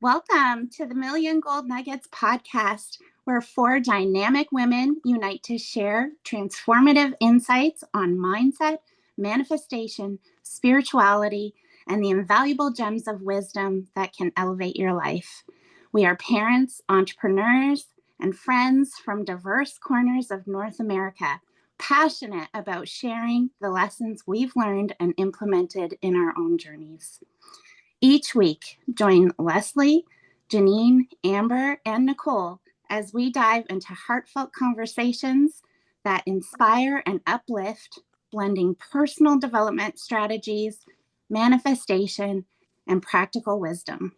Welcome to the Million Gold Nuggets podcast, where four dynamic women unite to share transformative insights on mindset, manifestation, spirituality, and the invaluable gems of wisdom that can elevate your life. We are parents, entrepreneurs, and friends from diverse corners of North America, passionate about sharing the lessons we've learned and implemented in our own journeys. Each week, join Leslie, Jennine, Amber, and Nicole as we dive into heartfelt conversations that inspire and uplift, blending personal development strategies, manifestation, and practical wisdom.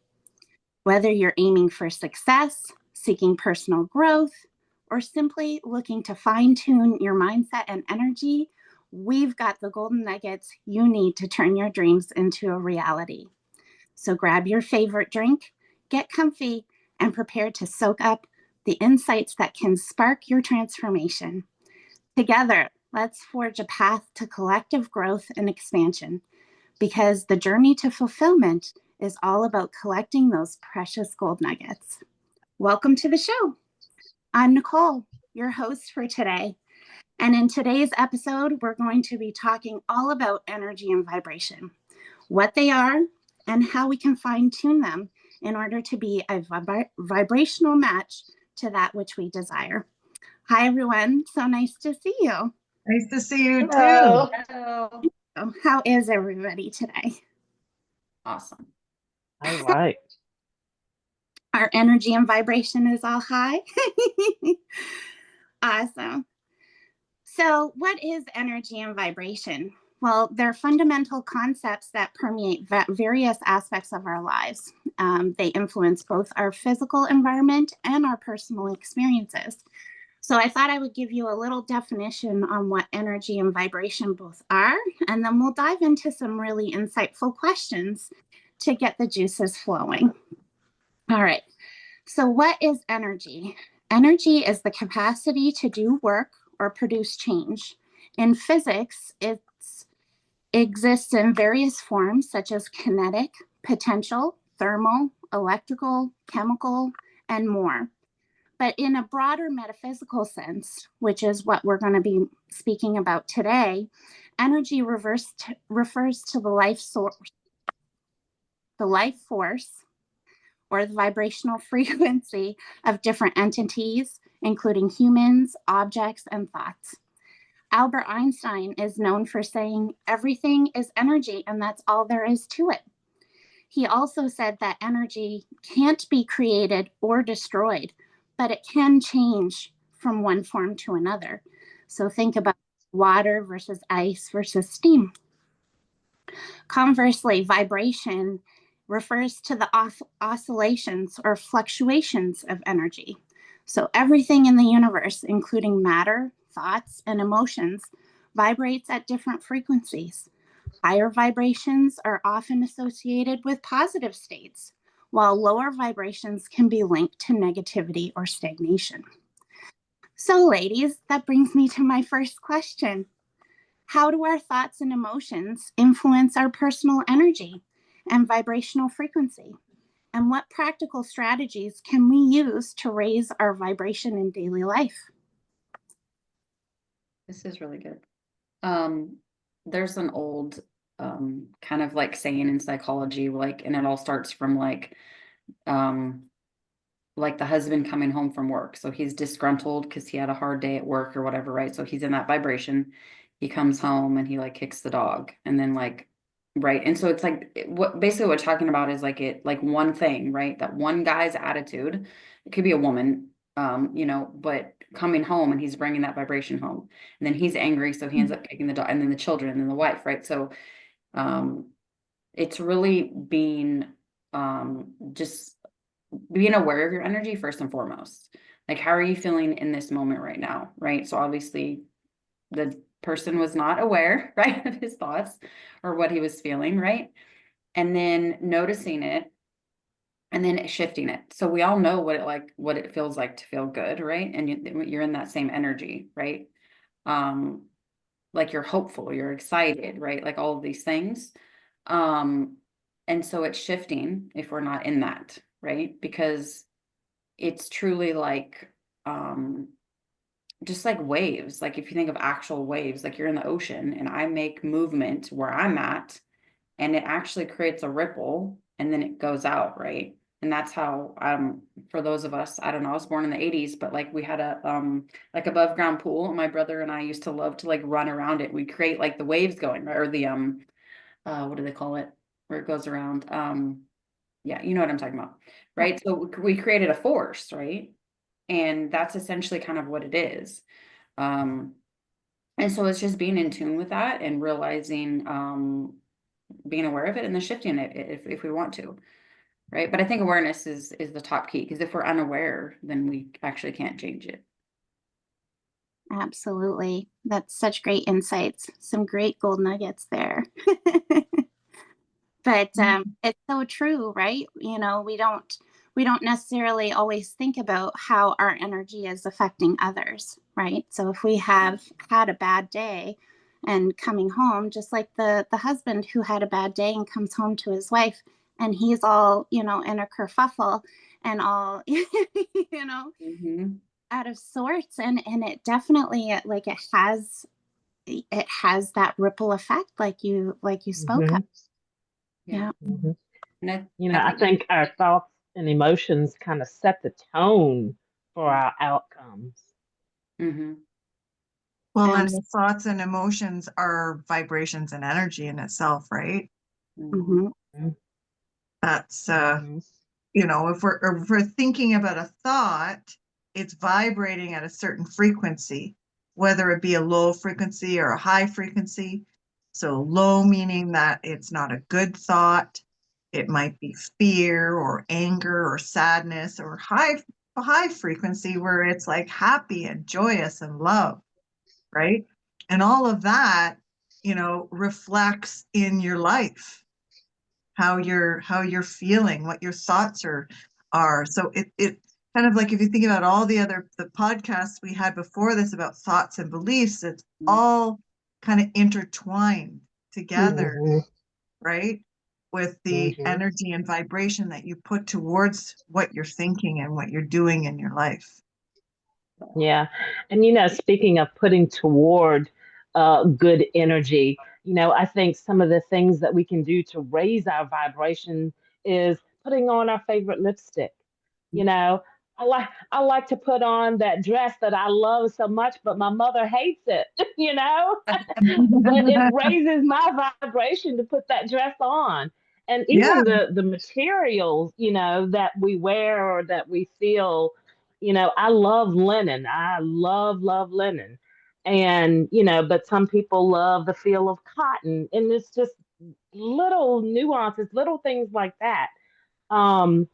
Whether you're aiming for success, seeking personal growth, or simply looking to fine tune your mindset and energy, we've got the golden nuggets you need to turn your dreams into a reality. So grab your favorite drink, get comfy, and prepare to soak up the insights that can spark your transformation. Together, let's forge a path to collective growth and expansion because the journey to fulfillment is all about collecting those precious gold nuggets. Welcome to the show. I'm Nicole, your host for today. And in today's episode, we're going to be talking all about energy and vibration, what they are, and how we can fine tune them in order to be a vibrational match to that which we desire. Hi, everyone. So nice to see you. Nice to see you Hello. too. Hello. How is everybody today? Awesome. All right. Our energy and vibration is all high. Awesome. So, what is energy and vibration? Well, they're fundamental concepts that permeate various aspects of our lives. They influence both our physical environment and our personal experiences. So, I thought I would give you a little definition on what energy and vibration both are, and then we'll dive into some really insightful questions to get the juices flowing. All right. So, what is energy? Energy is the capacity to do work or produce change. In physics, it exists in various forms such as kinetic, potential, thermal, electrical, chemical, and more. But in a broader metaphysical sense, which is what we're going to be speaking about today, energy refers to the life force, or the vibrational frequency of different entities, including humans, objects, and thoughts. Albert Einstein is known for saying everything is energy and that's all there is to it. He also said that energy can't be created or destroyed, but it can change from one form to another. So think about water versus ice versus steam. Conversely, vibration refers to the oscillations or fluctuations of energy. So everything in the universe, including matter, thoughts, and emotions, vibrates at different frequencies. Higher vibrations are often associated with positive states, while lower vibrations can be linked to negativity or stagnation. So, ladies, that brings me to my first question. How do our thoughts and emotions influence our personal energy and vibrational frequency? And what practical strategies can we use to raise our vibration in daily life? This is really good. There's an old kind of like saying in psychology, and it all starts from the husband coming home from work. So he's disgruntled because he had a hard day at work or whatever, right? So he's in that vibration. He comes home and he kicks the dog, and then right. And so it's what basically what we're talking about is one thing, right? That one guy's attitude, it could be a woman, but coming home and he's bringing that vibration home, and then he's angry. So he ends up kicking the dog, and then the children and then the wife, right? So, it's really being, just being aware of your energy first and foremost. Like, how are you feeling in this moment right now? Right. So obviously the person was not aware, right, of his thoughts or what he was feeling, right? And then noticing it and then shifting it. So we all know what it feels like to feel good, right? And you're in that same energy, right? Like you're hopeful, you're excited, right? Like all of these things. And so it's shifting if we're not in that, right? Because it's truly like just like waves. Like if you think of actual waves, like you're in the ocean and I make movement where I'm at, and it actually creates a ripple and then it goes out, right? And that's how for those of us, I don't know, I was born in the 80s, but like we had a like above ground pool. My brother and I used to love to like run around it. We create like the waves going, right? Or the what do they call it? Where it goes around. Yeah, you know what I'm talking about, right? So we created a force, right? And that's essentially kind of what it is. Um, and so it's just being in tune with that and realizing, being aware of it and then shifting it if we want to, right? But I think awareness is the top key, because if we're unaware, then we actually can't change it. Absolutely. That's such great insights. Some great gold nuggets there. But it's so true, right? You know, we don't necessarily always think about how our energy is affecting others, right? So if we have had a bad day and coming home, just like the husband who had a bad day and comes home to his wife and he's all, in a kerfuffle and all, Mm-hmm. out of sorts, and it definitely, like, it has that ripple effect, like you spoke of. Hmm. Yeah. Yeah. Hmm. And You I know, I think, think our thoughts and emotions kind of set the tone for our outcomes. mm-hmm. Mm-hmm. Well, and the thoughts and emotions are vibrations and energy in itself, right? Mm-hmm. Mm-hmm. That's Hmm. if we're thinking about a thought, it's vibrating at a certain frequency, whether it be a low frequency or a high frequency. So low meaning that it's not a good thought. It might be fear or anger or sadness, or high frequency where it's like happy and joyous and love, right? And all of that, reflects in your life, how you're feeling, what your thoughts are. So it kind of like, if you think about all the podcasts we had before this about thoughts and beliefs, it's all kind of intertwined together, Hmm. right? With the Hmm. energy and vibration that you put towards what you're thinking and what you're doing in your life. Yeah. And, speaking of putting toward good energy, I think some of the things that we can do to raise our vibration is putting on our favorite lipstick. You know, I like to put on that dress that I love so much, but my mother hates it, but it raises my vibration to put that dress on. And Yeah. even the materials, that we wear or that we feel, I love linen. I love linen. And, but some people love the feel of cotton. And it's just little nuances, little things like that. Um,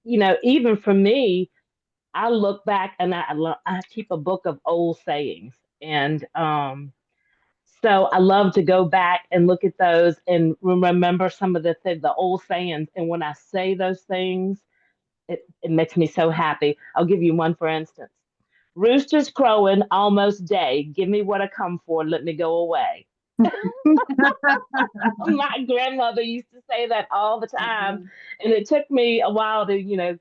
even for me, I look back and I keep a book of old sayings. And so I love to go back and look at those and remember some of the old sayings. And when I say those things, it makes me so happy. I'll give you one for instance. Roosters crowing, almost day. Give me what I come for, let me go away. My grandmother used to say that all the time. Mm-hmm. And it took me a while to,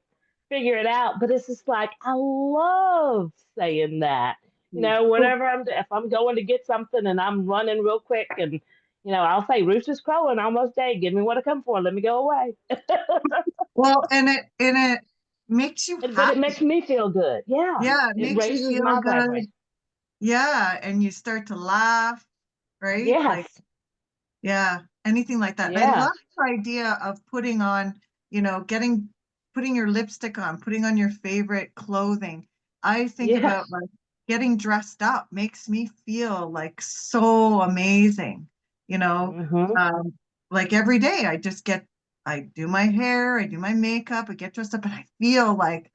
figure it out. But it's just like, I love saying that. Whenever if I'm going to get something and I'm running real quick and, I'll say, Roosters crowing, almost day. Give me what I come for, let me go away. Well, and it makes you But it happy. makes me feel good. Yeah. Yeah, it It makes you raises feel my good. vibration. Yeah, and you start to laugh, right? Yes. Like, yeah, anything like that. I Yeah. love the idea of putting on, putting your lipstick on, putting on your favorite clothing. I think Yes. about, like, getting dressed up makes me feel like so amazing, you know. Hmm. Um, like every day I do my hair, I do my makeup, I get dressed up, and I feel like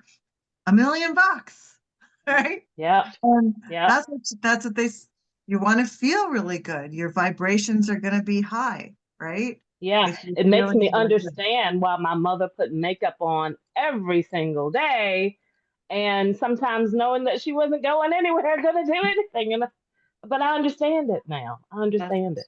$1 million, right? Yep. And Yep. that's what you want to feel really good. Your vibrations are going to be high, right? Yeah. If you're It makes me feeling really good. understand why my mother put makeup on every single day. And sometimes knowing that she wasn't going anywhere, going to do anything. But I understand it now. I That's, understand it.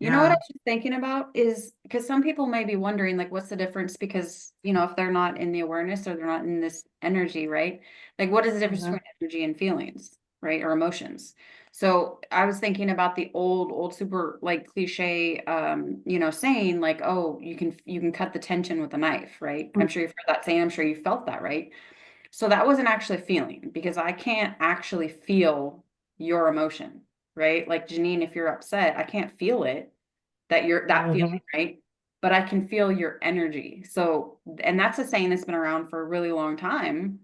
You know what I Yeah. was just thinking about is because some people may be wondering, like, what's the difference? Because, if they're not in the awareness or they're not in this energy, right? Like, what is the difference Mhm. between energy and feelings, right? Or emotions? So I was thinking about the old super like cliche, saying like, oh, you can cut the tension with a knife, right? I'm sure you've heard that saying. I'm sure you felt that, right? So that wasn't actually feeling because I can't actually feel your emotion, right? Like Jennine, if you're upset, I can't feel it, that feeling, Mhm. right? But I can feel your energy. So, and that's a saying that's been around for a really long time,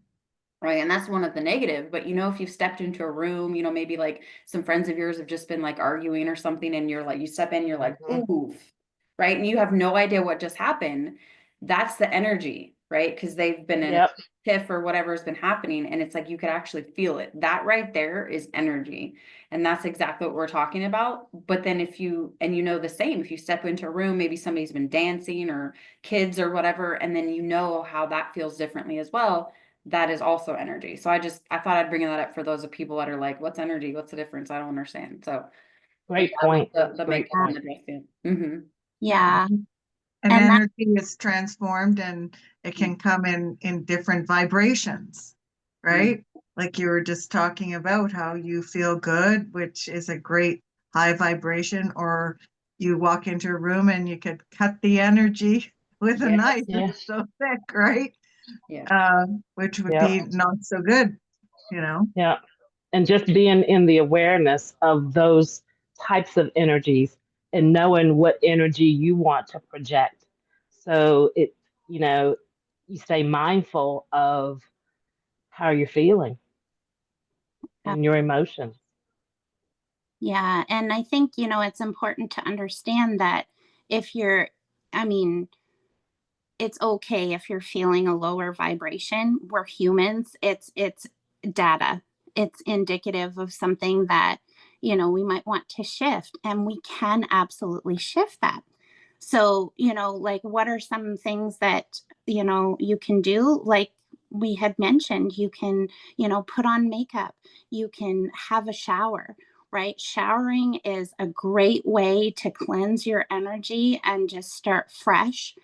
right? And that's one of the negative. But if you've stepped into a room, maybe like some friends of yours have just been like arguing or something, and you're like, you step in, you're like, Mhm. oof, right? And you have no idea what just happened. That's the energy, right? Because they've been in a Yep. tiff or whatever has been happening. And it's like you could actually feel it. That right there is energy. And that's exactly what we're talking about. But then the same, if you step into a room, maybe somebody's been dancing or kids or whatever, and then how that feels differently as well, that is also energy. So I thought I'd bring that up for those of people that are like, what's energy? What's the difference? I don't understand. So, but Great that was point. the Great makeup and point. the dressing. Mm-hmm. Yeah. Mhm. And And that, energy is transformed and it can come in different vibrations, right? Like you were just talking about how you feel good, which is a great high vibration, or you walk into a room and you could cut the energy with a Yes. knife. Yeah. It's so thick, right? Yeah. Which would Yep. be not so good, you know? Yeah. And just being in the awareness of those types of energies and knowing what energy you want to project. So you know, you stay mindful of how you're feeling and your emotions. yeah. And I think, it's important to understand that if you're, I mean, it's okay if you're feeling a lower vibration. We're humans. It's data. It's indicative of something that, we might want to shift, and we can absolutely shift that. So, like, what are some things that, you can do? Like we had mentioned, you can, put on makeup, you can have a shower, right? Showering is a great way to cleanse your energy and just start fresh.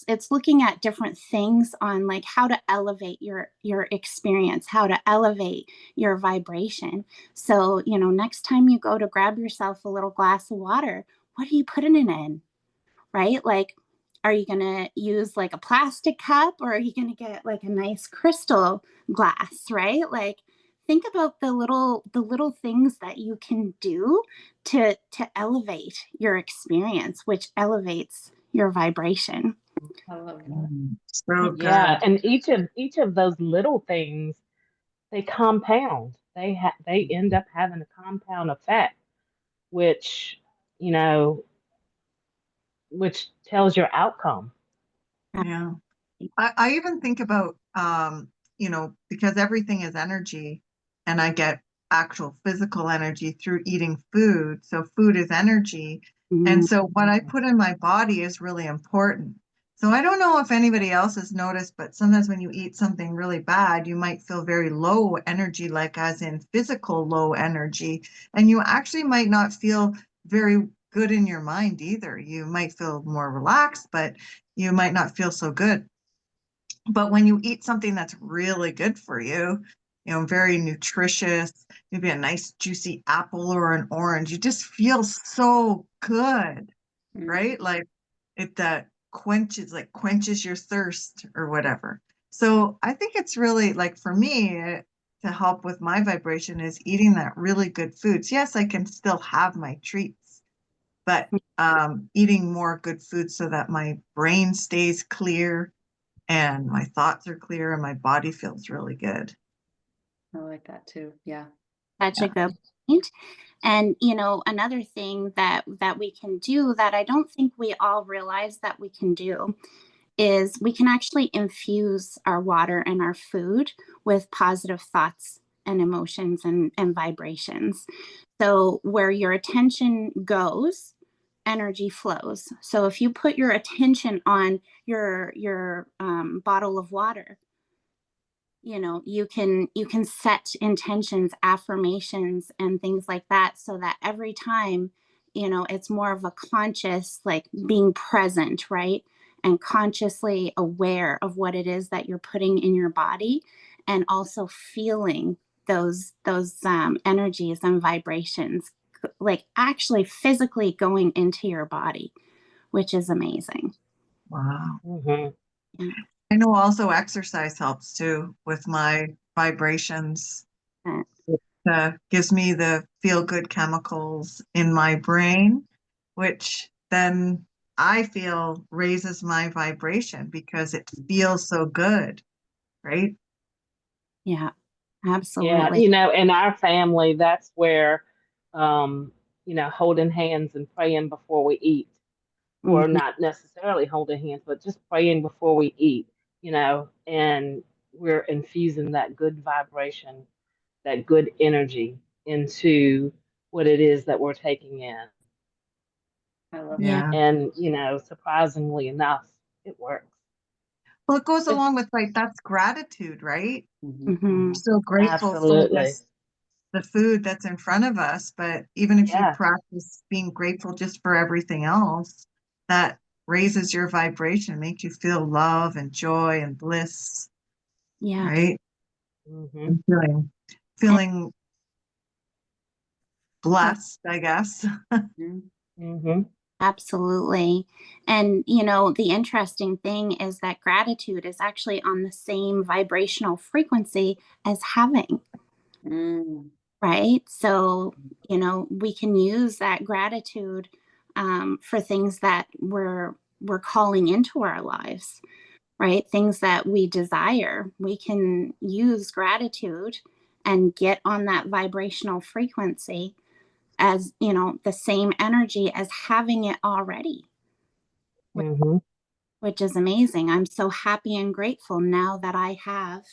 It's looking at different things on like how to elevate your experience, how to elevate your vibration. So, next time you go to grab yourself a little glass of water, what are you putting it in? Right? Like, are you going to use like a plastic cup, or are you going to get like a nice crystal glass, right? Like, think about the little things that you can do to elevate your experience, which elevates your vibration. I love that. So Yeah, good. and each of those little things, they compound. They end up having a compound effect, which you know, which tells your outcome. Yeah. I even think about, because everything is energy and I get actual physical energy through eating food. So food is energy. And Mm, so what I put in my body is really important. So I don't know if anybody else has noticed, but sometimes when you eat something really bad, you might feel very low energy, like as in physical low energy. And you actually might not feel very good in your mind either. You might feel more relaxed, but you might not feel so good. But when you eat something that's really good for you, very nutritious, maybe a nice juicy apple or an orange, you just feel so good, Mm. right? Like it that quenches your thirst or whatever. So I think it's really like for me to help with my vibration is eating that really good foods. Yes, I can still have my treats, but eating more good food so that my brain stays clear and my thoughts are clear and my body feels really good. I like that too. Yeah. such a Yeah. good point. And another thing that we can do that I don't think we all realize that we can do is we can actually infuse our water and our food with positive thoughts and emotions and vibrations. So where your attention goes, energy flows. So if you put your attention on your bottle of water, you can set intentions, affirmations, and things like that, so that every time it's more of a conscious, like being present, right? And consciously aware of what it is that you're putting in your body, and also feeling those energies and vibrations, like actually physically going into your body, which is amazing. Wow. Mm-hmm. Yeah. I know also exercise helps too with my vibrations. It gives me the feel good chemicals in my brain, which then I feel raises my vibration because it feels so good, right? Yeah, Yeah, absolutely. in our family, that's where, um, holding hands and praying before we eat, or Mhm. not necessarily holding hands, but just praying before we eat, and we're infusing that good vibration, that good energy into what it is that we're taking in. I love Yeah, that. Yeah. And, surprisingly enough, it works. Well, it goes It's along with like that's gratitude, right? Mhm, hmm mhm. So grateful for absolutely, this the food that's in front of us, but even if you yeah, practice being grateful just for everything else, that raises your vibration, makes you feel love and joy and bliss, yeah. right? hmm And feeling blessed, I guess. Mhm. hmm Absolutely. And, the interesting thing is that gratitude is actually on the same vibrational frequency as having, Mm. right? So, we can use that gratitude for things that we're calling into our lives, right? Things that we desire. We can use gratitude and get on that vibrational frequency as, the same energy as having it already, hmm which is amazing. I'm so happy and grateful now that I have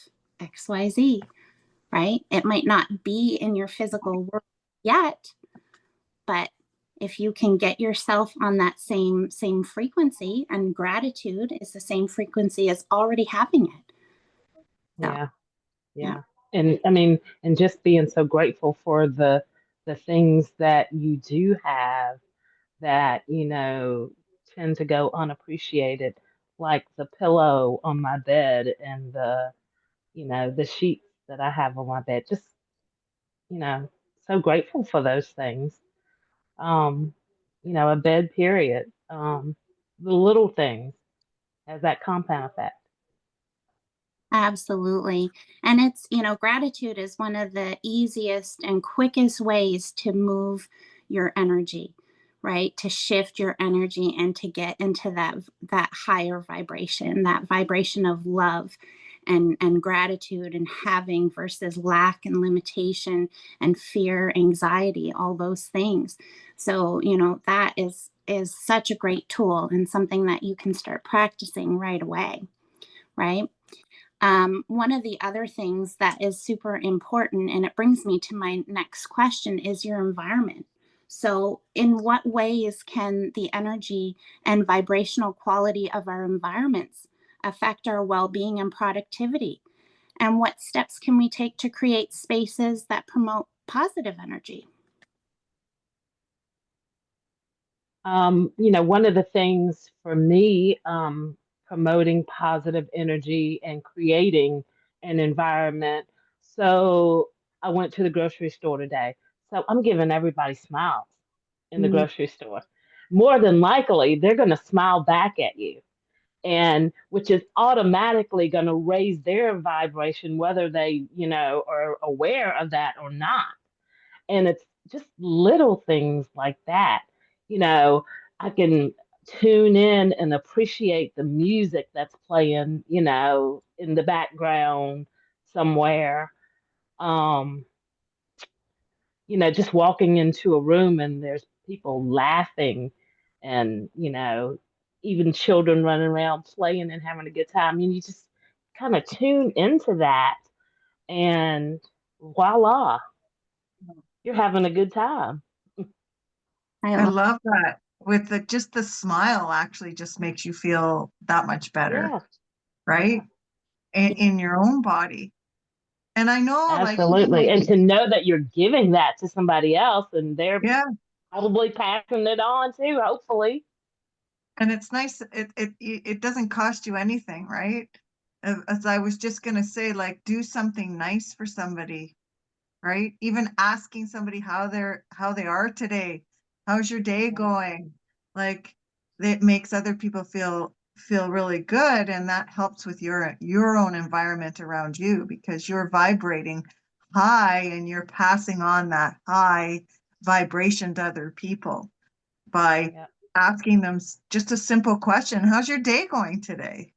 XYZ, right? It might not be in your physical world yet, but if you can get yourself on that same frequency, and gratitude is the same frequency as already having it. So, yeah. yeah, Yeah. And I mean, and just being so grateful for the things that you do have that, tend to go unappreciated, like the pillow on my bed and the sheets that I have on my bed. Just, you know, so grateful for those things. Um, a bed period. The little things has that compound effect. absolutely. And it's, gratitude is one of the easiest and quickest ways to move your energy, right? To shift your energy and to get into that higher vibration, that vibration of love and gratitude and having versus lack and limitation and fear, anxiety, all those things. So, that is such a great tool and something that you can start practicing right away, right? One of the other things that is super important, and it brings me to my next question, is your environment. So, in what ways can the energy and vibrational quality of our environments affect our well being and productivity? And what steps can we take to create spaces that promote positive energy? One of the things for me, promoting positive energy and creating an environment. So I went to the grocery store today. So I'm giving everybody smiles in the Mm, grocery store. More than likely, they're going to smile back at you, and which is automatically going to raise their vibration, whether they, are aware of that or not. And it's just little things like that. You know, I can tune in and appreciate the music that's playing, in the background somewhere. Um, just walking into a room and there's people laughing and, even children running around playing and having a good time. You just kind of tune into that and voila, you're having a good time. I I love. love that. With just the smile actually just makes you feel that much better, Yeah. right? In your own body. And I know like Absolutely. And to know that you're giving that to somebody else and they're yeah, Probably passing it on too, hopefully. And it's nice, it doesn't cost you anything, right? As I was just gonna say, like, do something nice for somebody, right? Even asking somebody how they are today. How's your day going? Like, it makes other people feel really good, and that helps with your own environment around you, because you're vibrating high and you're passing on that high vibration to other people by Yeah. asking them just a simple question. How's your day going today?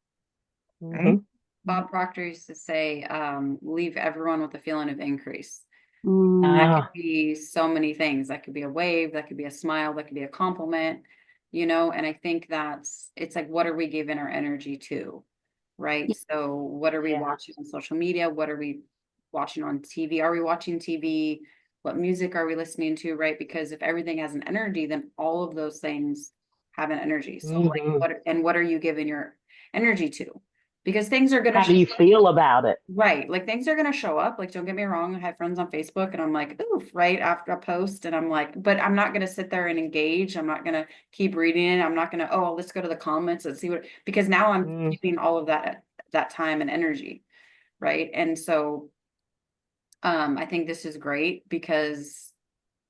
Right? Hmm. Bob Proctor used to say, leave everyone with a feeling of increase. That could Ah, be so many things. That could be a wave, that could be a smile, that could be a compliment, and I think it's like, what are we giving our energy to? Right. So what are we yeah. watching on social media? What are we watching on TV? Are we watching TV? What music are we listening to? Right. Because if everything has an energy, then all of those things have an energy. So like Hmm. what are you giving your energy to? Because things are gonna How do you feel about it? right. Like things are gonna show up. Like, don't get me wrong. I have friends on Facebook and I'm like, oof, right after a post. And I'm like, but I'm not gonna sit there and engage. I'm not gonna keep reading. I'm not gonna, oh, let's go to the comments and see because now I'm Mm, keeping all of that time and energy. Right. And so I think this is great because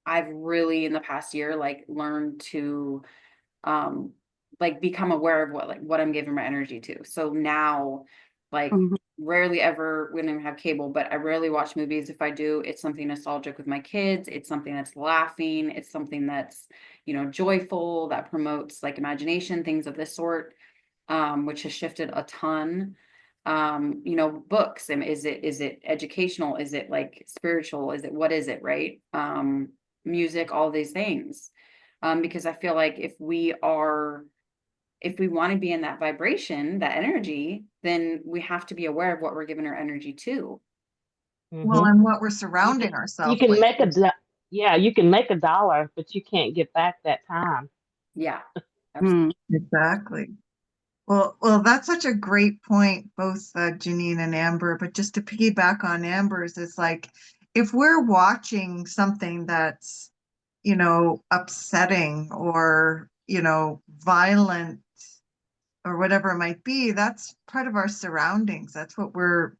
I've really in the past year like learned to um like become aware of what I'm giving my energy to. So now like Mhm. rarely ever when I have cable, but I rarely watch movies. If I do, it's something nostalgic with my kids. It's something that's laughing. It's something that's, joyful, that promotes like imagination, things of this sort, which has shifted a ton. Books, and is it educational? Is it like spiritual? What is it, right? Music, all these things. Because I feel like if we want to be in that vibration, that energy, then we have to be aware of what we're giving our energy to. Well, hmm. and what we're You surrounding can you ourselves can with. make yeah, you can make a dollar, but you can't get back that time. Yeah, absolutely. Mm. Exactly. Well, that's such a great point, both Jennine and Amber. But just to piggyback on Amber's, it's like if we're watching something that's, upsetting or, violent or whatever it might be, that's part of our surroundings. That's what we're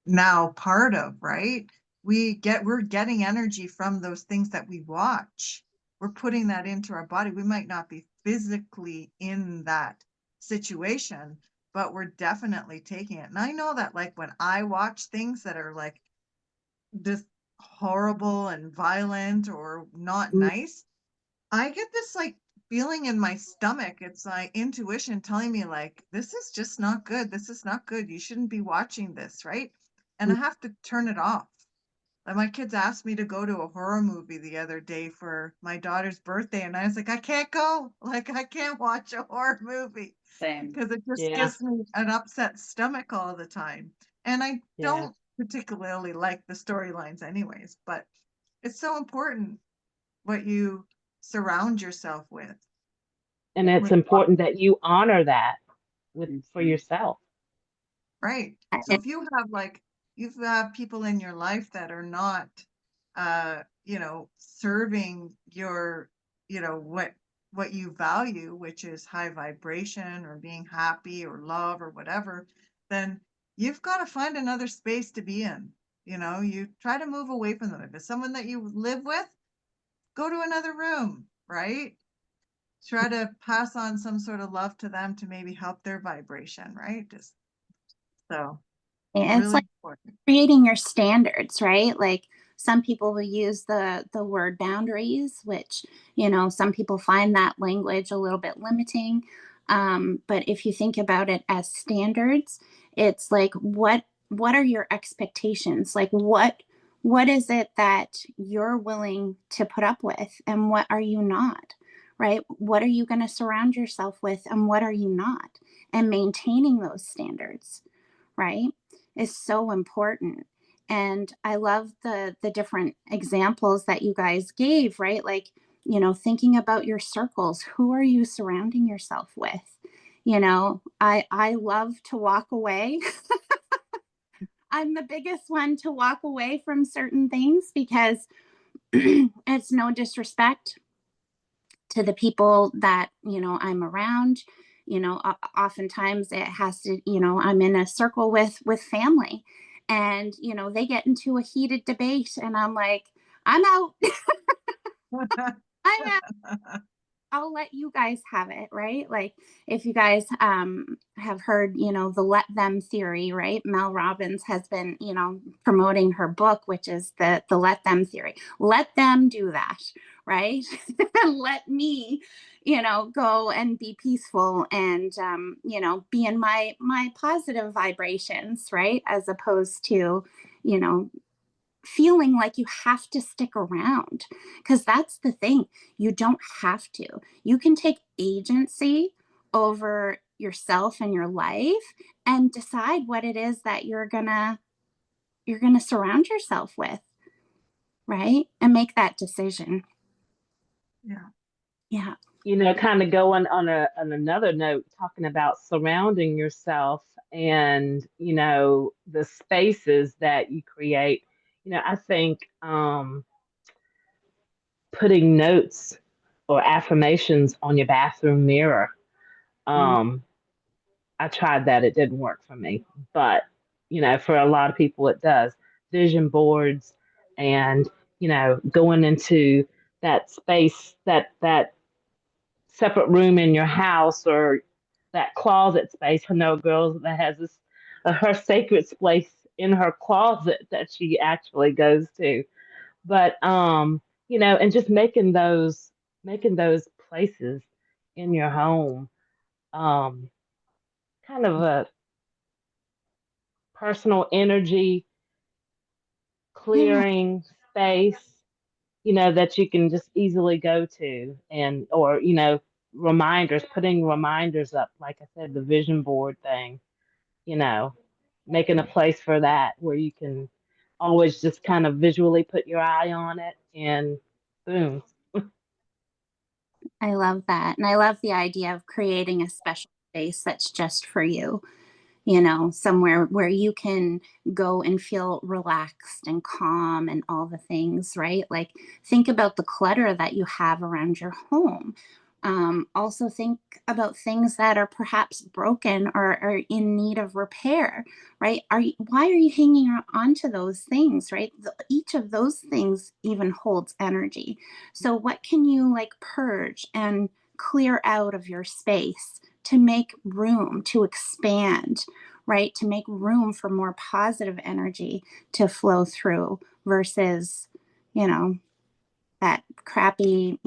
now part of, right? We're getting energy from those things that we watch. We're putting that into our body. We might not be physically in that situation, but we're definitely taking it. And I know that like when I watch things that are like just horrible and violent or not Mm. nice, I get this like feeling in my stomach. It's like intuition telling me like this is just not good. This is not good. You shouldn't be watching this, right? And I have to turn it off. Like my kids asked me to go to a horror movie the other day for my daughter's birthday, and I was like, I can't go. Like I can't watch a horror movie Same. because it just Yeah, gives me an upset stomach all the time. And I yeah. don't particularly like the storylines anyways, but it's so important what you surround yourself with. And it's With important that you honor that for Mhm. yourself. right. So And if you have people in your life that are not serving your, what you value, which is high vibration or being happy or love or whatever, then you've got to find another space to be in. You try to move away from them. If it's someone that you live with, go to another room, right? Try to pass on some sort of love to them to maybe help their vibration, right? Just so it's really like important. creating your standards, right? Like some people will use the word boundaries, which, some people find that language a little bit limiting. But if you think about it as standards, it's like what are your expectations? Like what is it that you're willing to put up with and what are you not? Right? What are you going to surround yourself with and what are you not? And maintaining those standards, right, is so important. And I love the different examples that you guys gave, right? Like, thinking about your circles, who are you surrounding yourself with? I love to walk away. I'm the biggest one to walk away from certain things because It's no disrespect to the people that, I'm around. Oftentimes it has to, I'm in a circle with family, and they get into a heated debate, and I'm like, I'm out. I'm out. I'll let you guys have it, right? Like, if you guys have heard, the let them theory, right? Mel Robbins has been, promoting her book, which is the let them theory. Let them do that, right? Let me, go and be peaceful, and be in my positive vibrations, right? As opposed to, you know, feeling like you have to stick around, because that's the thing. You don't have to. You can take agency over yourself and your life, and decide what it is that you're gonna surround yourself with, right? And make that decision. Yeah. Yeah. Kind of going on another note, talking about surrounding yourself and the spaces that you create. I think putting notes or affirmations on your bathroom mirror. Mm. Um, I tried that; it didn't work for me, but for a lot of people, it does. Vision boards, and going into that space, that separate room in your house, or that closet space. I know a girl that has this her sacred space in her closet that she actually goes to. But and just making those places in your home um kind of a personal energy Yeah. clearing space, that you can just easily go to, and or reminders, putting reminders up, like I said, the vision board thing, you know, making a place for that where you can always just kind of visually put your eye on it, and boom. I love that. And I love the idea of creating a special space that's just for you, somewhere where you can go and feel relaxed and calm and all the things, right? Like, think about the clutter that you have around your home. Also, think about things that are perhaps broken or are in need of repair, right? Why are you hanging on to those things, right? Each of those things even holds energy. So, what can you like purge and clear out of your space to make room to expand, right? To make room for more positive energy to flow through versus, you know, that crappy,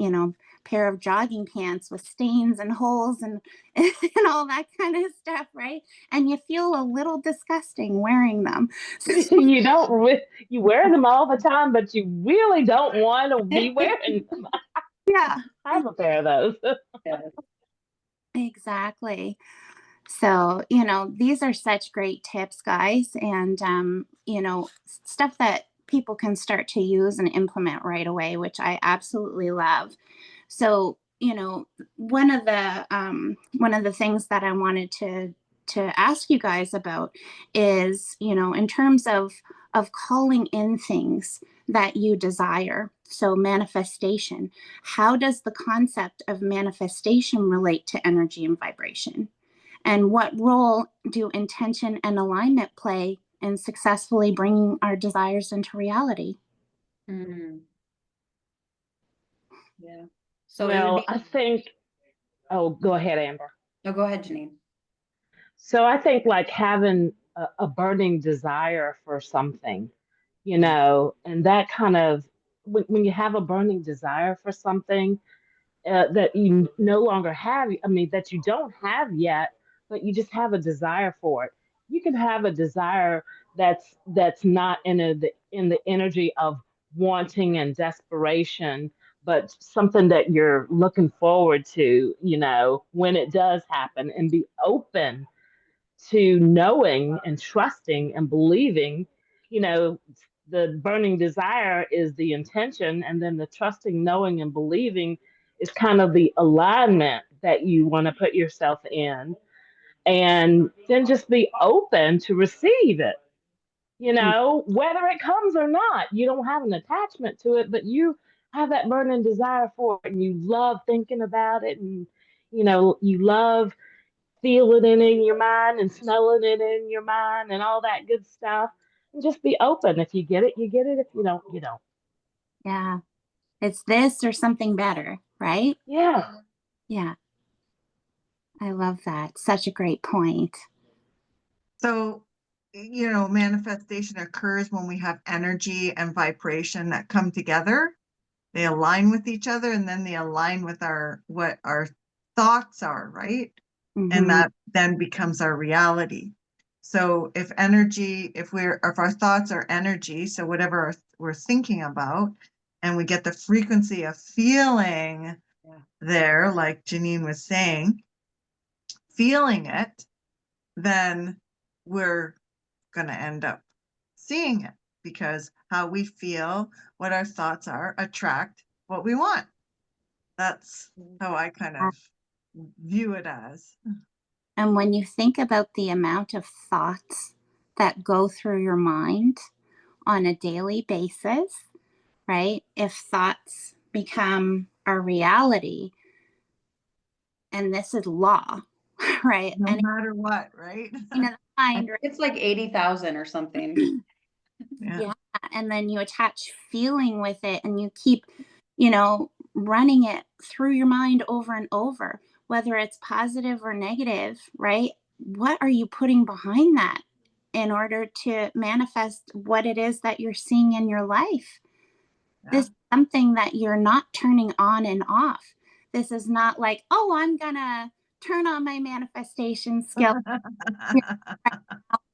pair of jogging pants with stains and holes and and all that kind of stuff, right? And you feel a little disgusting wearing them. You wear them all the time, but you really don't want to be wearing them. Yeah, I have a pair of those. Yes. exactly. So, these are such great tips, guys, and, stuff that people can start to use and implement right away, which I absolutely love. So, one of the things that I wanted to ask you guys about is, in terms of calling in things that you desire. So, manifestation. How does the concept of manifestation relate to energy and vibration? And what role do intention and alignment play in successfully bringing our desires into reality? Mm, yeah. So it would Well, be, I think, oh, go ahead, Amber. no, go ahead, Jennine. So I think like having a burning desire for something, and that kind of, when you have a burning desire for something, that you no longer have, I mean, that you don't have yet, but you just have a desire for it. You can have a desire that's not in the energy of wanting and desperation, but something that you're looking forward to, when it does happen, and be open to knowing and trusting and believing. you know the burning desire is the intention, and then the trusting, knowing, and believing is kind of the alignment that you want to put yourself in, and then just be open to receive it. whether it comes or not. You don't have an attachment to it, but you have that burning desire for it, and you love thinking about it, and you love feeling it in your mind and smelling it in your mind and all that good stuff. And just be open. If you get it, you get it. If you don't, you don't. Yeah. It's this or something better, right? Yeah. Yeah. I love that. Such a great point. So, manifestation occurs when we have energy and vibration that come together. They align with each other, and then they align with what our thoughts are, right? And that then becomes our reality. So if our thoughts are energy, so whatever we're thinking about, and we get the frequency of feeling there, like Jennine was saying, feeling it, then we're going to end up seeing it, because how we feel, what our thoughts are, attract what we want. That's how I kind of view it as. And when you think about the amount of thoughts that go through your mind on a daily basis, right? If thoughts become a reality, and this is law, right? No And matter what, right? the mind, right? It's like 80,000 or something. Yeah. And then you attach feeling with it, and you keep, running it through your mind over and over, whether it's positive or negative, right? What are you putting behind that in order to manifest what it is that you're seeing in your life? This is something that you're not turning on and off. This is not like, oh, I'm going to turn on my manifestation skill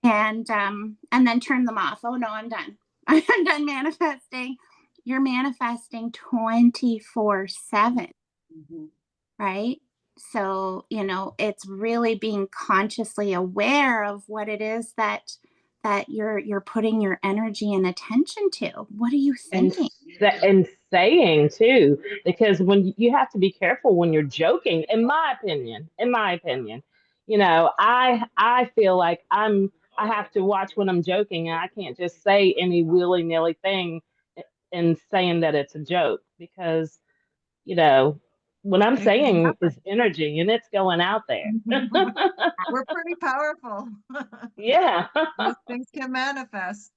and then turn them off. Oh no, I'm done. I'm done manifesting. You're manifesting 24/7, right? So, it's really being consciously aware of what it is that you're putting your energy and attention to. What are you and thinking? and saying too, because when you have to be careful when you're joking, in my opinion, I feel like I have to watch when I'm joking, and I can't just say any willy-nilly thing and saying that it's a joke, because you know what I'm It can saying happen. is energy, and it's going out there. We're pretty powerful. Yeah. Those things can manifest.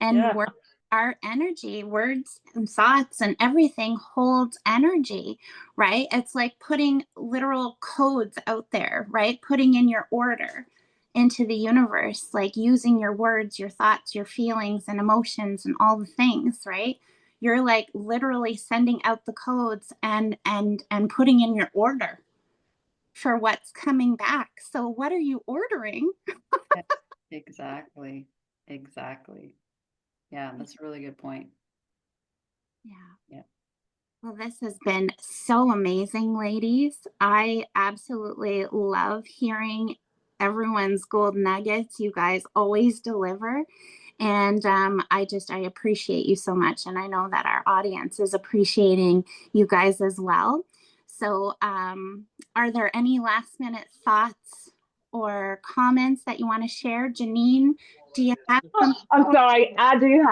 And Yeah. words are energy. Words and thoughts and everything holds energy, right? It's like putting literal codes out there, right? Putting in your order into the universe, like using your words, your thoughts, your feelings and emotions and all the things, right? You're like literally sending out the codes and putting in your order for what's coming back. So what are you ordering? Exactly. Exactly. Yeah, that's a really good point. Yeah. Yeah. Well, this has been so amazing, ladies. I absolutely love hearing everyone's gold nuggets. You guys always deliver. And I appreciate you so much. And I know that our audience is appreciating you guys as well. So, are there any last minute thoughts or comments that you want to share? Jennine, do you have Oh, something? I'm sorry. I do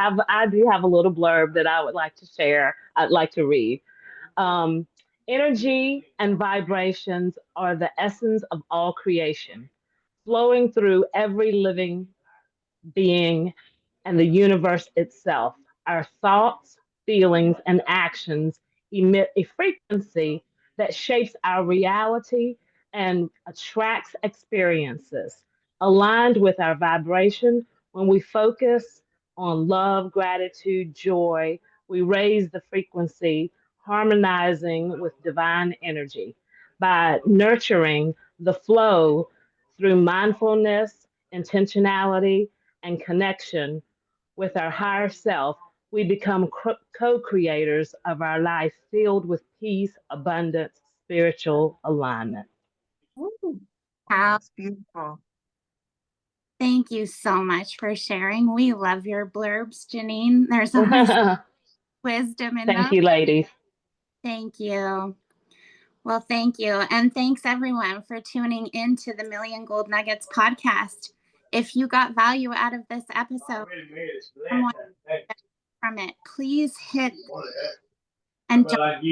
have a little blurb that I would like to share. I'd like to read. Um, Energy and vibrations are the essence of all creation, flowing through every living being and the universe itself. Our thoughts, feelings, and actions emit a frequency that shapes our reality and attracts experiences. Aligned with our vibration, when we focus on love, gratitude, joy, we raise the frequency, harmonizing with divine energy. By nurturing the flow through mindfulness, intentionality, and connection with our higher self, we become co creators of our life filled with peace, abundance, spiritual alignment. Ooh, How that's beautiful. Thank you so much for sharing. We love your blurbs, Jennine. There's always wisdom in Thank them. you, ladies. Thank you. Well, thank you. And thanks everyone for tuning into the Million Gold Nuggets podcast. If you got value out of this episode, someone from it, please hit and don't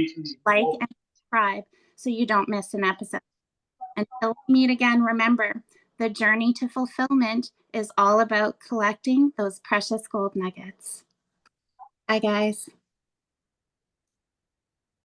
like and subscribe so you don't miss an episode. Until we meet again, remember, the journey to fulfillment is all about collecting those precious gold nuggets. Bye, guys.